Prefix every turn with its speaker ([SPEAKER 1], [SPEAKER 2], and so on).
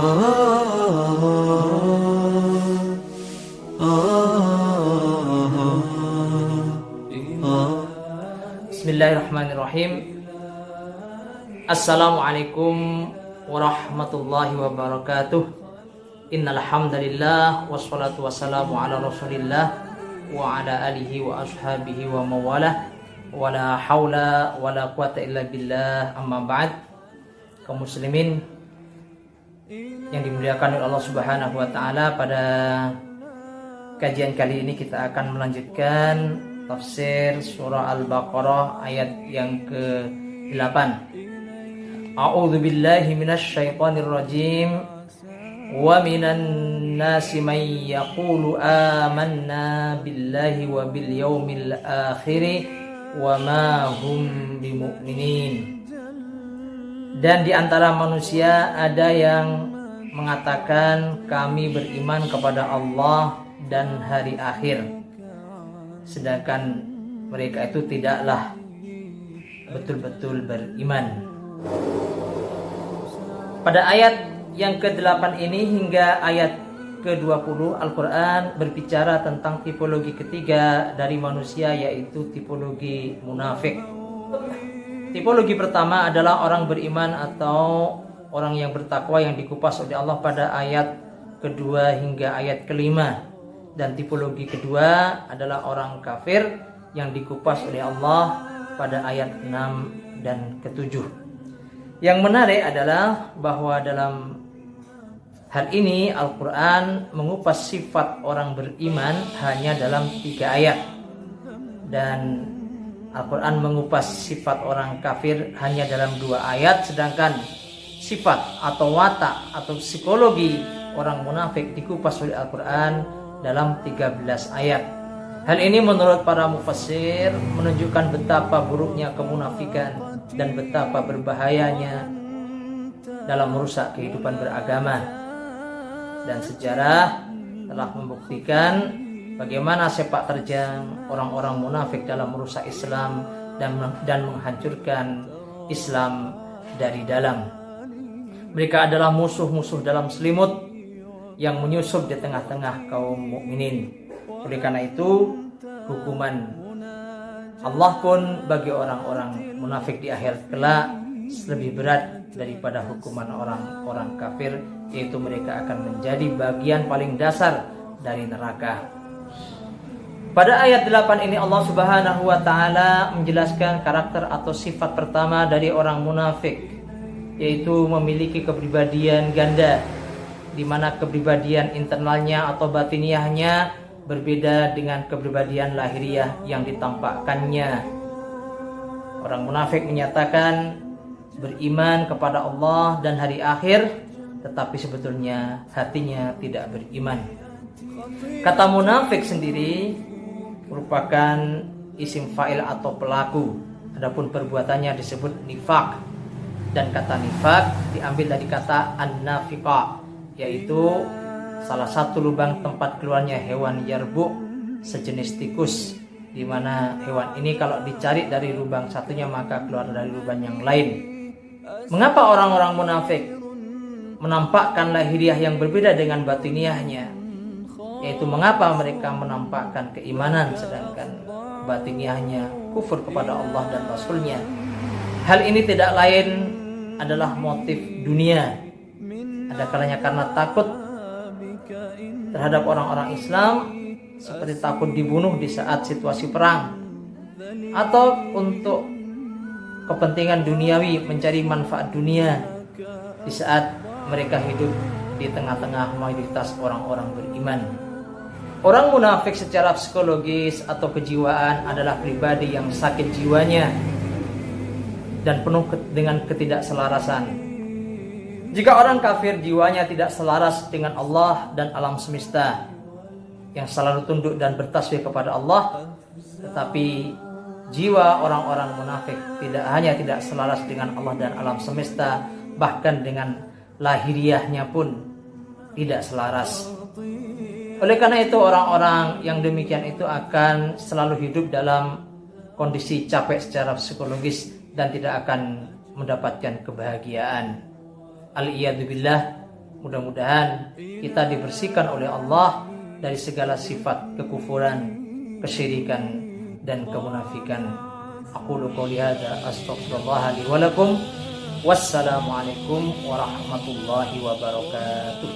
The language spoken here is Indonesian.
[SPEAKER 1] Bismillahirrahmanirrahim. Assalamualaikum warahmatullahi wabarakatuh. Innal hamdalillah wassalatu wassalamu ala Rasulillah wa ala alihi wa ashabihi wa mawalah. Wala haula wala quwata illa billah, amma ba'd. Kaum muslimin yang dimuliakan oleh Allah Subhanahu wa taala, pada kajian kali ini kita akan melanjutkan tafsir surah Al-Baqarah ayat yang ke-8. A'udzu billahi minasy syaithanir rajim. Wa minan nasi may yaqulu amanna billahi wa bil yaumil akhir wa ma hum bimu'minin. Dan di antara manusia ada yang mengatakan kami beriman kepada Allah dan hari akhir, sedangkan mereka itu tidaklah betul-betul beriman. Pada ayat yang ke-8 ini hingga ayat ke-20, Al-Quran berbicara tentang tipologi ketiga dari manusia, yaitu tipologi munafik. Tipologi pertama adalah orang beriman atau orang yang bertakwa yang dikupas oleh Allah pada ayat kedua hingga ayat ke-5. Dan tipologi kedua adalah orang kafir yang dikupas oleh Allah pada ayat 6 dan ke-7. Yang menarik adalah bahwa dalam hal ini Al-Quran mengupas sifat orang beriman hanya dalam 3 ayat, dan Al-Quran mengupas sifat orang kafir hanya dalam 2 ayat, sedangkan sifat atau watak atau psikologi orang munafik dikupas oleh Al-Quran dalam 13 ayat. Hal ini menurut para mufassir menunjukkan betapa buruknya kemunafikan dan betapa berbahayanya dalam merusak kehidupan beragama. Dan sejarah telah membuktikan bagaimana sepak terjang orang-orang munafik dalam merusak Islam dan menghancurkan Islam dari dalam. Mereka adalah musuh-musuh dalam selimut yang menyusup di tengah-tengah kaum mukminin. Oleh karena itu, hukuman Allah pun bagi orang-orang munafik di akhir kelak lebih berat daripada hukuman orang-orang kafir, yaitu mereka akan menjadi bagian paling dasar dari neraka. Pada ayat 8 ini Allah Subhanahu wa taala menjelaskan karakter atau sifat pertama dari orang munafik, yaitu memiliki kepribadian ganda, di mana kepribadian internalnya atau batiniahnya berbeda dengan kepribadian lahiriah yang ditampakkannya. Orang munafik menyatakan beriman kepada Allah dan hari akhir, tetapi sebetulnya hatinya tidak beriman. Kata munafik sendiri merupakan isim fa'il atau pelaku, adapun perbuatannya disebut nifaq. Dan kata nifaq diambil dari kata an-nafiqa, yaitu salah satu lubang tempat keluarnya hewan yarbu sejenis tikus, di mana hewan ini kalau dicari dari lubang satunya maka keluar dari lubang yang lain. Mengapa orang-orang munafik menampakkan lahiriah yang berbeda dengan batiniahnya? Yaitu mengapa mereka menampakkan keimanan sedangkan batiniahnya kufur kepada Allah dan Rasulnya? Hal ini tidak lain adalah motif dunia. Ada kalanya karena takut terhadap orang-orang Islam, seperti takut dibunuh di saat situasi perang, atau untuk kepentingan duniawi, mencari manfaat dunia di saat mereka hidup di tengah-tengah mayoritas orang-orang beriman. Orang munafik secara psikologis atau kejiwaan adalah pribadi yang sakit jiwanya dan penuh dengan ketidakselarasan. Jika orang kafir jiwanya tidak selaras dengan Allah dan alam semesta, yang selalu tunduk dan bertasbih kepada Allah, tetapi jiwa orang-orang munafik tidak hanya tidak selaras dengan Allah dan alam semesta, bahkan dengan lahiriahnya pun tidak selaras. Oleh karena itu orang-orang yang demikian itu akan selalu hidup dalam kondisi capek secara psikologis dan tidak akan mendapatkan kebahagiaan. Al-iyadu billah, Mudah-mudahan kita dibersihkan oleh Allah dari segala sifat kekufuran, kesyirikan, dan kemunafikan. Aqulu qouli hadza astaghfirullah li wa lakum. Wassalamualaikum warahmatullahi wabarakatuh.